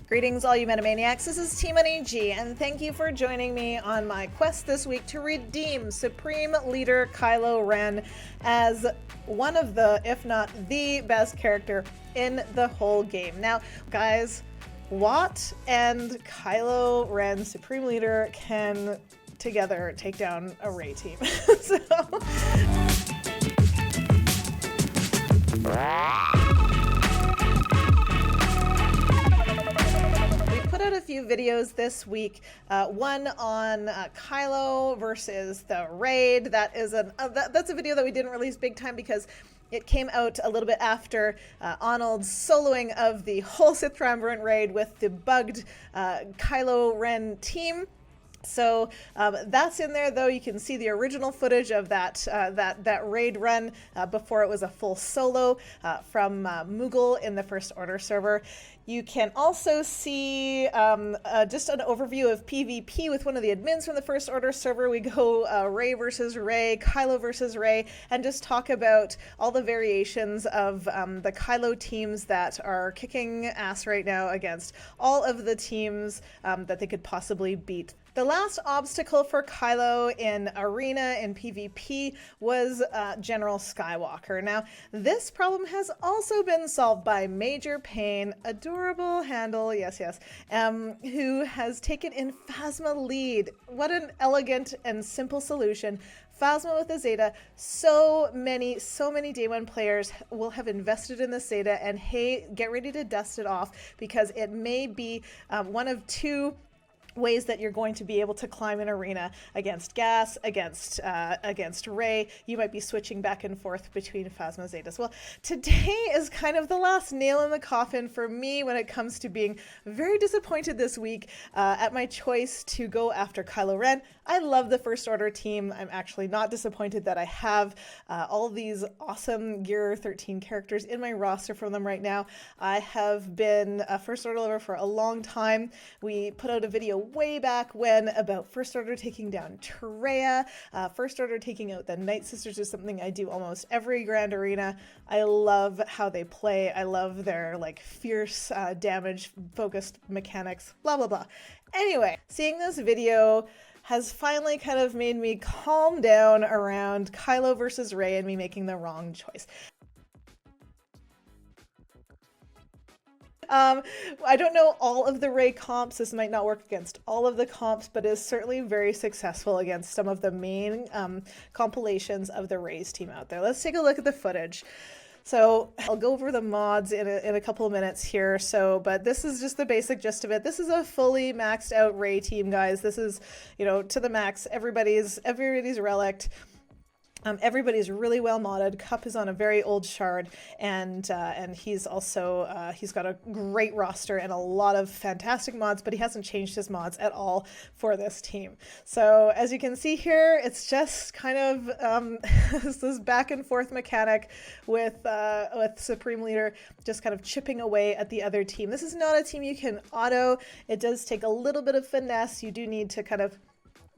Greetings, all you Metamaniacs. This is Team G, and thank you for joining me on my quest this week to redeem Supreme Leader Kylo Ren as one of the, if not the best character in the whole game. Now, guys, Wat and Kylo Ren, Supreme Leader, can together take down a Rey team. So... a few videos this week, one on Kylo versus the raid. That's a video that we didn't release big time because it came out a little bit after Arnold's soloing of the whole Sith Triumvirate raid with the bugged Kylo Ren team. So that's in there, though. You can see the original footage of that raid run before it was a full solo from Moogle in the First Order server. You can also see just an overview of PvP with one of the admins from the First Order server. We go Rey versus Rey, Kylo versus Rey, and just talk about all the variations of the Kylo teams that are kicking ass right now against all of the teams that they could possibly beat. The last obstacle for Kylo in Arena in PvP was General Skywalker. Now, this problem has also been solved by Major Payne, adorable handle, yes, who has taken in Phasma lead. What an elegant and simple solution. Phasma with the Zeta, so many day one players will have invested in this Zeta, and hey, get ready to dust it off because it may be one of two ways that you're going to be able to climb an arena against Gas, against Rey. You might be switching back and forth between Phasma Zetas. Well, today is kind of the last nail in the coffin for me when it comes to being very disappointed this week at my choice to go after Kylo Ren. I love the First Order team. I'm actually not disappointed that I have all these awesome Gear 13 characters in my roster from them right now. I have been a First Order lover for a long time. We put out a video way back when about First Order taking down Traya. First Order taking out the Night Sisters is something I do almost every Grand Arena. I love how they play. I love their fierce damage focused mechanics, blah blah blah. Anyway, seeing this video has finally kind of made me calm down around Kylo versus Rey and me making the wrong choice. I don't know all of the Rey comps. This might not work against all of the comps, but is certainly very successful against some of the main compilations of the Rey's team out there. Let's take a look at the footage. So I'll go over the mods in a couple of minutes here. But this is just the basic gist of it. This is a fully maxed out Rey team, guys. This is, to the max. Everybody's relicked. Everybody's really well modded. Cup is on a very old shard, and he's also he's got a great roster and a lot of fantastic mods, but he hasn't changed his mods at all for this team. So as you can see here, it's just kind of this back and forth mechanic with Supreme Leader just kind of chipping away at the other team. This is not a team you can auto. It does take a little bit of finesse. You do need to kind of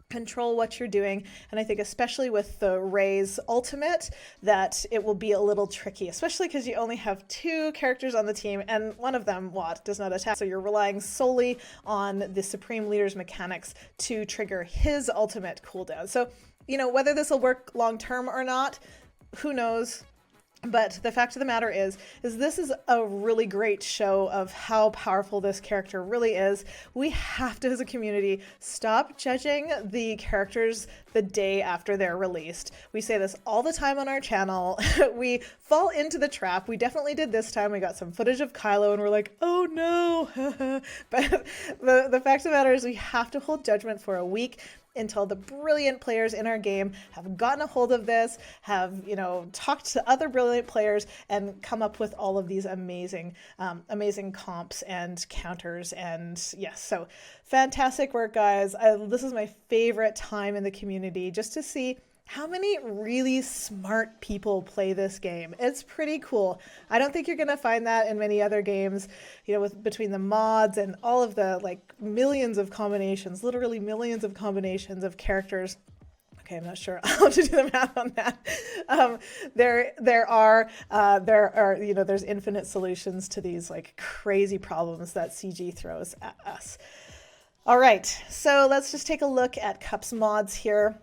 control what you're doing, and I think especially with the Rey's ultimate that it will be a little tricky, especially because you only have two characters on the team and one of them, Wat, does not attack, so you're relying solely on the Supreme Leader's mechanics to trigger his ultimate cooldown. So whether this will work long term or not, who knows. But the fact of the matter is this is a really great show of how powerful this character really is. We have to, as a community, stop judging the characters the day after they're released. We say this all the time on our channel. We fall into the trap. We definitely did this time. We got some footage of Kylo and we're like, oh no. But the fact of the matter is we have to hold judgment for a week until the brilliant players in our game have gotten a hold of this, have talked to other brilliant players and come up with all of these amazing comps and counters. And yes, so fantastic work, guys. This is my favorite time in the community, just to see how many really smart people play this game. It's pretty cool. I don't think you're gonna find that in many other games, between the mods and all of the millions of combinations, literally millions of combinations of characters Okay, I'm not sure how to do the math on that. There's infinite solutions to these like crazy problems that CG throws at us. All right, so let's just take a look at Cup's mods here.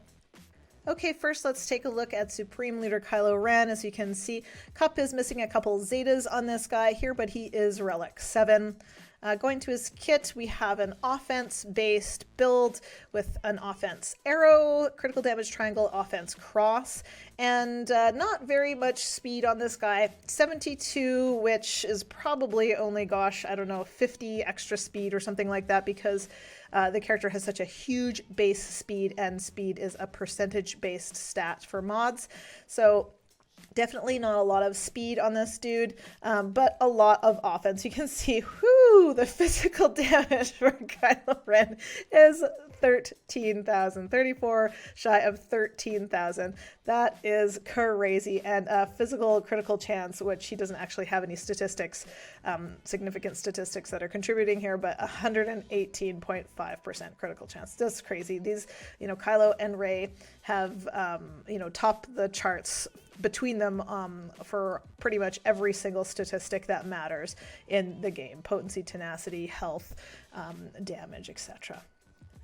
Okay, first let's take a look at Supreme Leader Kylo Ren. As you can see, Cup is missing a couple Zetas on this guy here, but he is Relic 7. Going to his kit, we have an offense-based build with an offense arrow, critical damage triangle, offense cross, and not very much speed on this guy. 72, which is probably only, gosh, I don't know, 50 extra speed or something like that, because the character has such a huge base speed, and speed is a percentage-based stat for mods. So definitely not a lot of speed on this dude, but a lot of offense. You can see, whoo, the physical damage for Kylo Ren is 13,000, 34 shy of 13,000. That is crazy. And physical critical chance, which he doesn't actually have any statistics, significant statistics that are contributing here, but 118.5% critical chance. That's crazy. These, Kylo and Rey have, topped the charts between them for pretty much every single statistic that matters in the game: potency, tenacity, health, damage, etc.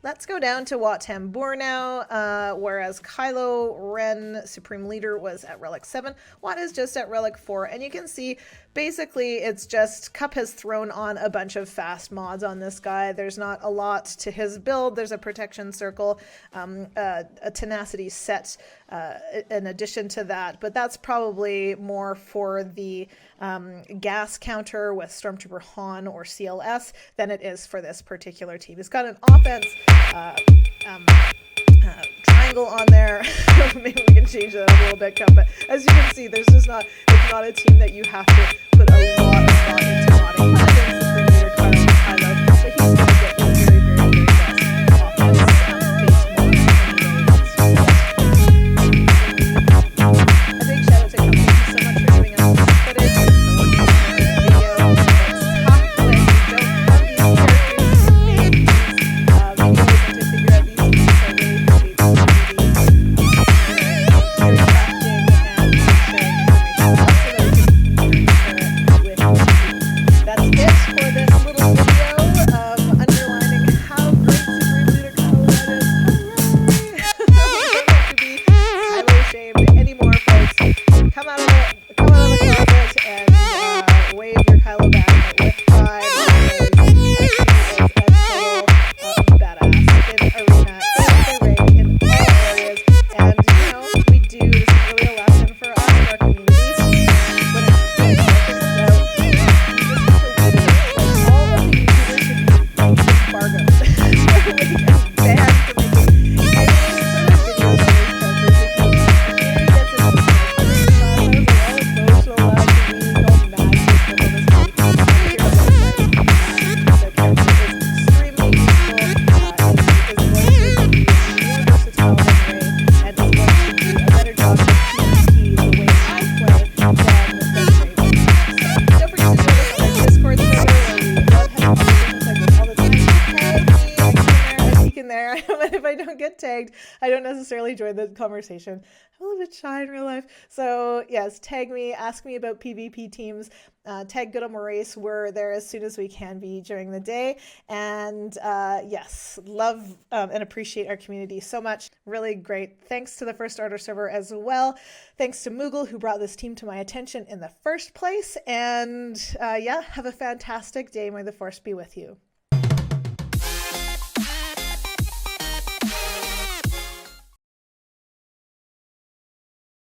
Let's go down to Wat Tambor now, whereas Kylo Ren, Supreme Leader, was at Relic 7. Wat is just at Relic 4, and you can see basically it's just Cup has thrown on a bunch of fast mods on this guy. There's not a lot to his build. There's a protection circle, a tenacity set in addition to that, but that's probably more for the gas counter with Stormtrooper Han or CLS than it is for this particular team. He's got an offense triangle on there. Maybe we can change that up a little bit, Cup, but as you can see, there's just not, it's not a team that you have to put a lot of thought into modding. Against Supreme Leader Kylo, but he's going to get the very, very, very best offense-based mods anyway. A big shout out to Cup. Thank you so much for giving us this footage, for working on our video. It's tough when you don't have these characters to make these videos and to figure out these things. I really appreciate the community very crafting and sharing information also that we can share it with you. That's it for this little video of underlining how great Supreme Leader Kylo Ren is. Hooray! We don't have to be Kylo shamed anymore, folks. Come out of the closet and wave your Kylo badge with pride, because he is a total badass in arena, in the ring, in all areas. And we do, this is really a lesson for us in our community. When it's comes out, you just have to wait it. Like, all of the YouTubers should be embargoed. Should be banned from making any sort of videos on these characters, because the community gets emotional. All emotional, loud to me, all mad with this on this week. The character is extremely useful. Is going to be more versatile than Rey, and is going to do a better job of PvP the way I play than Rey will. So don't forget to join us on our Discord server, where we love having conversations like this all the time. Tag me, I peek in there. But if I don't get tagged, I don't necessarily join the conversation. I'm a little bit shy in real life. So yes, tag me, ask me about PvP teams, tag Good on Race. We're there as soon as we can be during the day. And yes, love and appreciate our community so much. Really great. Thanks to the First Order server as well. Thanks to Moogle, who brought this team to my attention in the first place. And yeah, have a fantastic day. May the Force be with you.